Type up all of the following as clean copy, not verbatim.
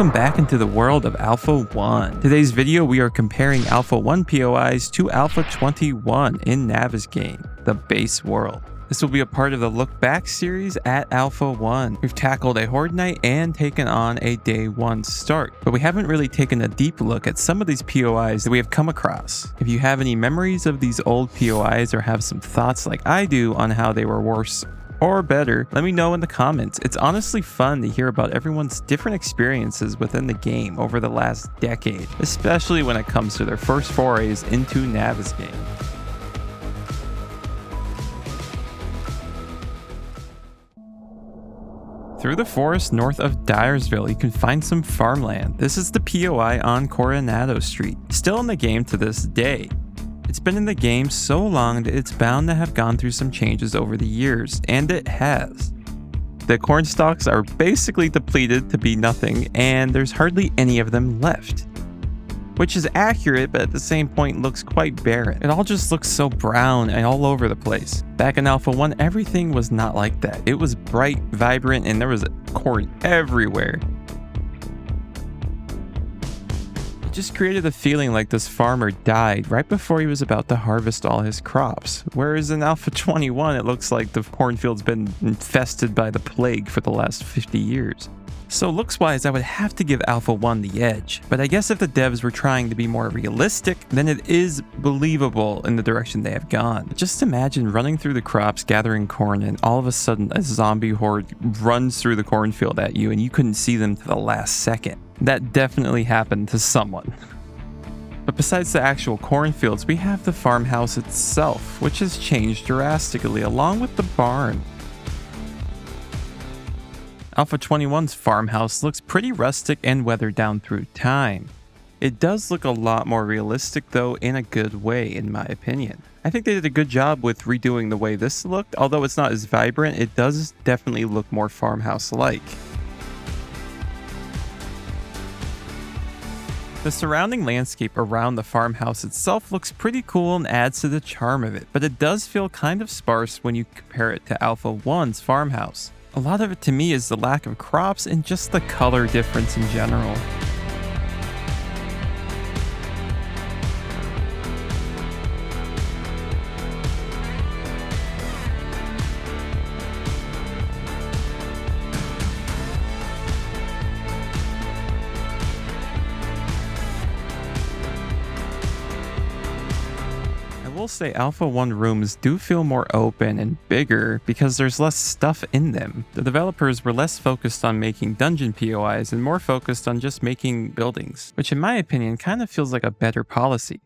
welcome back into the world of Alpha 1. Today's video we are comparing Alpha 1 POIs to Alpha 21 in Navigating, the base world. This will be a part of the Look Back series at Alpha 1. We've tackled a Horde Night and taken on a Day 1 start, but we haven't really taken a deep look at some of these POIs that we have come across. If you have any memories of these old POIs or have some thoughts like I do on how they were worse or better, let me know in the comments. It's honestly fun to hear about everyone's different experiences within the game over the last decade, especially when it comes to their first forays into Navigating. Through the forest north of Dyersville, you can find some farmland. This is the POI on Coronado Street, still in the game to this day. It's been in the game so long that it's bound to have gone through some changes over the years, and it has. The corn stalks are basically depleted to be nothing, and there's hardly any of them left. Which is accurate, but at the same point looks quite barren. It all just looks so brown and all over the place. Back in Alpha 1, everything was not like that. It was bright, vibrant, and there was corn everywhere. It just created a feeling like this farmer died right before he was about to harvest all his crops. Whereas in Alpha 21, it looks like the cornfield's been infested by the plague for the last 50 years. So looks-wise, I would have to give Alpha 1 the edge, but I guess if the devs were trying to be more realistic, then it is believable in the direction they have gone. Just imagine running through the crops, gathering corn, and all of a sudden a zombie horde runs through the cornfield at you and you couldn't see them to the last second. That definitely happened to someone. But besides the actual cornfields, we have the farmhouse itself, which has changed drastically along with the barn. Alpha 21's farmhouse looks pretty rustic and weathered down through time. It does look a lot more realistic though, in a good way in my opinion. I think they did a good job with redoing the way this looked. Although it's not as vibrant, it does definitely look more farmhouse-like. The surrounding landscape around the farmhouse itself looks pretty cool and adds to the charm of it, but it does feel kind of sparse when you compare it to Alpha 1's farmhouse. A lot of it to me is the lack of crops and just the color difference in general. I will say Alpha 1 rooms do feel more open and bigger because there's less stuff in them. The developers were less focused on making dungeon POIs and more focused on just making buildings, which in my opinion kind of feels like a better policy.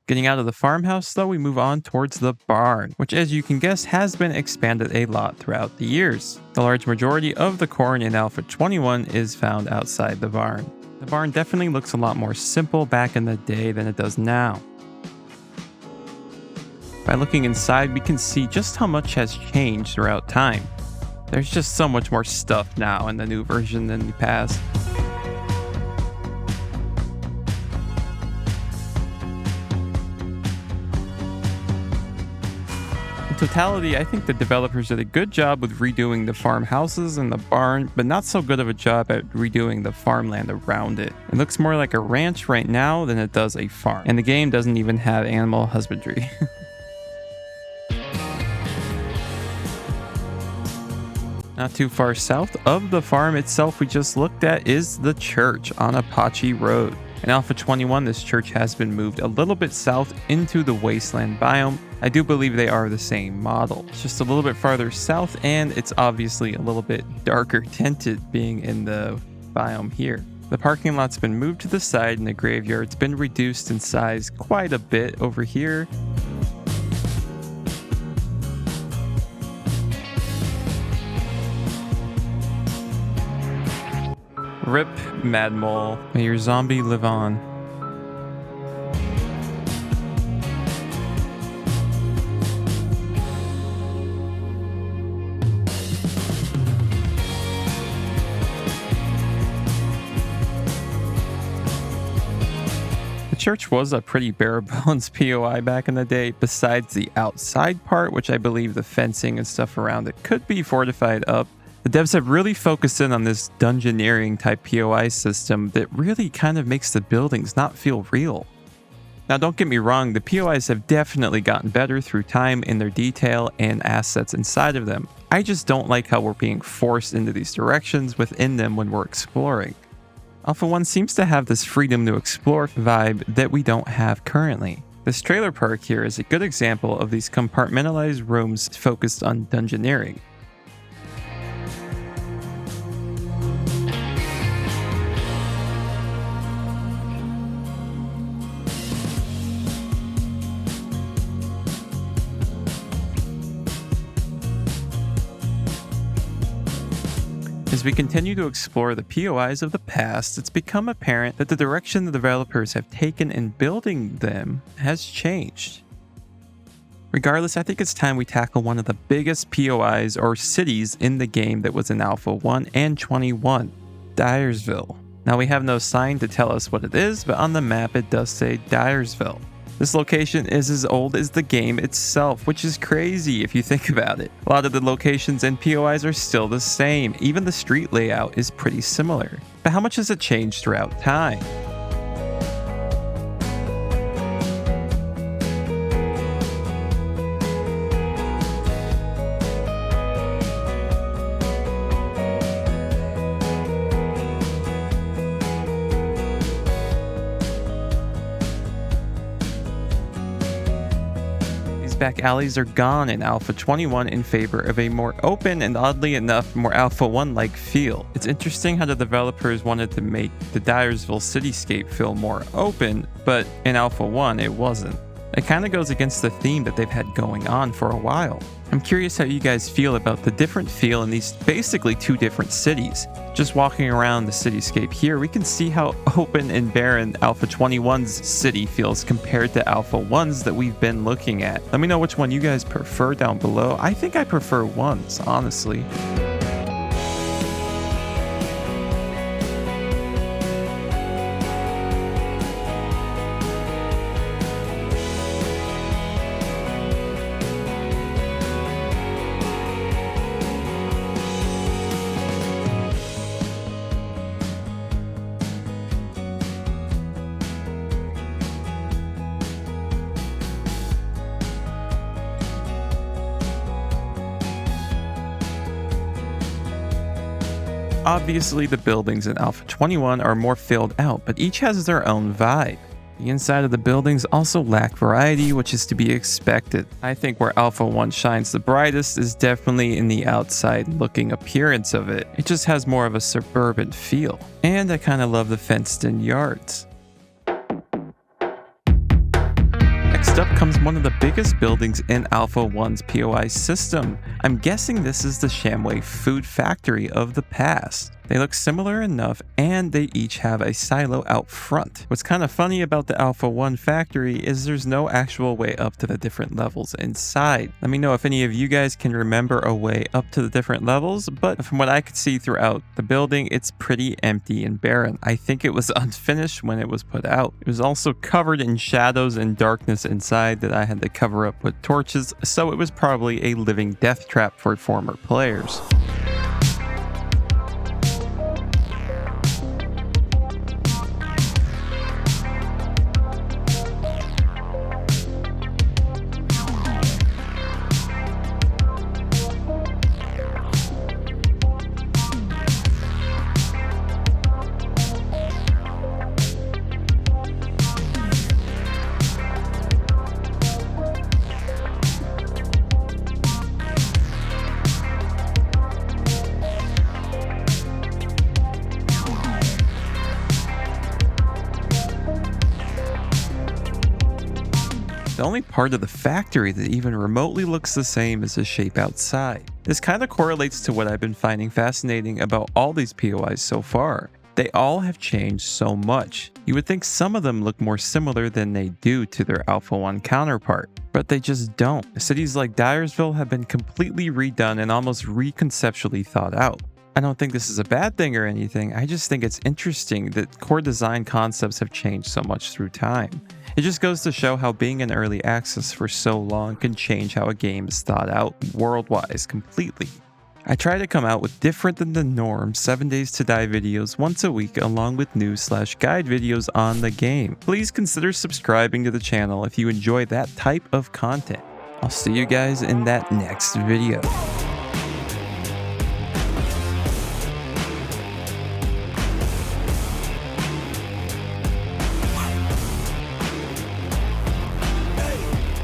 Getting out of the farmhouse though, we move on towards the barn, which as you can guess has been expanded a lot throughout the years. The large majority of the corn in Alpha 21 is found outside the barn. The barn definitely looks a lot more simple back in the day than it does now. By looking inside, we can see just how much has changed throughout time. There's just so much more stuff now in the new version than the past. In totality, I think the developers did a good job with redoing the farmhouses and the barn, but not so good of a job at redoing the farmland around it. It looks more like a ranch right now than it does a farm, and the game doesn't even have animal husbandry. Not too far south of the farm itself we just looked at is the church on Apache Road. In Alpha 21, this church has been moved a little bit south into the wasteland biome. I do believe they are the same model. It's just a little bit farther south and it's obviously a little bit darker tinted being in the biome here. The parking lot's been moved to the side and the graveyard's been reduced in size quite a bit over here. Rip, Mad Mole. May your zombie live on. The church was a pretty bare bones POI back in the day, besides the outside part, which I believe the fencing and stuff around it could be fortified up. The devs have really focused in on this dungeoneering type POI system that really kind of makes the buildings not feel real. Now don't get me wrong, the POIs have definitely gotten better through time in their detail and assets inside of them. I just don't like how we're being forced into these directions within them when we're exploring. Alpha 1 seems to have this freedom to explore vibe that we don't have currently. This trailer park here is a good example of these compartmentalized rooms focused on dungeoneering. As we continue to explore the POIs of the past, it's become apparent that the direction the developers have taken in building them has changed. Regardless, I think it's time we tackle one of the biggest POIs or cities in the game that was in Alpha 1 and 21, Dyersville. Now we have no sign to tell us what it is, but on the map it does say Dyersville. This location is as old as the game itself, which is crazy if you think about it. A lot of the locations and POIs are still the same, even the street layout is pretty similar. But how much has it changed throughout time? Back alleys are gone in Alpha 21 in favor of a more open and oddly enough more Alpha 1-like feel. It's interesting how the developers wanted to make the Dyersville cityscape feel more open, but in Alpha 1 it wasn't. It kind of goes against the theme that they've had going on for a while. I'm curious how you guys feel about the different feel in these basically two different cities. Just walking around the cityscape here, we can see how open and barren Alpha 21's city feels compared to Alpha 1's that we've been looking at. Let me know which one you guys prefer down below. I think I prefer 1's, honestly. Obviously, the buildings in Alpha 21 are more filled out, but each has their own vibe. The inside of the buildings also lack variety, which is to be expected. I think where Alpha 1 shines the brightest is definitely in the outside looking appearance of it. It just has more of a suburban feel. And I kind of love the fenced in yards. Next up comes one of the biggest buildings in Alpha 1's POI system. I'm guessing this is the Shamway food factory of the past. They look similar enough, and they each have a silo out front. What's kind of funny about the Alpha 1 factory is there's no actual way up to the different levels inside. Let me know if any of you guys can remember a way up to the different levels, but from what I could see throughout the building, it's pretty empty and barren. I think it was unfinished when it was put out. It was also covered in shadows and darkness inside that I had to cover up with torches, so it was probably a living death trap for former players. The only part of the factory that even remotely looks the same is the shape outside. This kind of correlates to what I've been finding fascinating about all these POIs so far. They all have changed so much. You would think some of them look more similar than they do to their Alpha 1 counterpart, but they just don't. Cities like Dyersville have been completely redone and almost reconceptually thought out. I don't think this is a bad thing or anything, I just think it's interesting that core design concepts have changed so much through time. It just goes to show how being in early access for so long can change how a game is thought out world-wise completely. I try to come out with different than the norm 7 days to die videos once a week along with news/guide videos on the game. Please consider subscribing to the channel if you enjoy that type of content. I'll see you guys in that next video.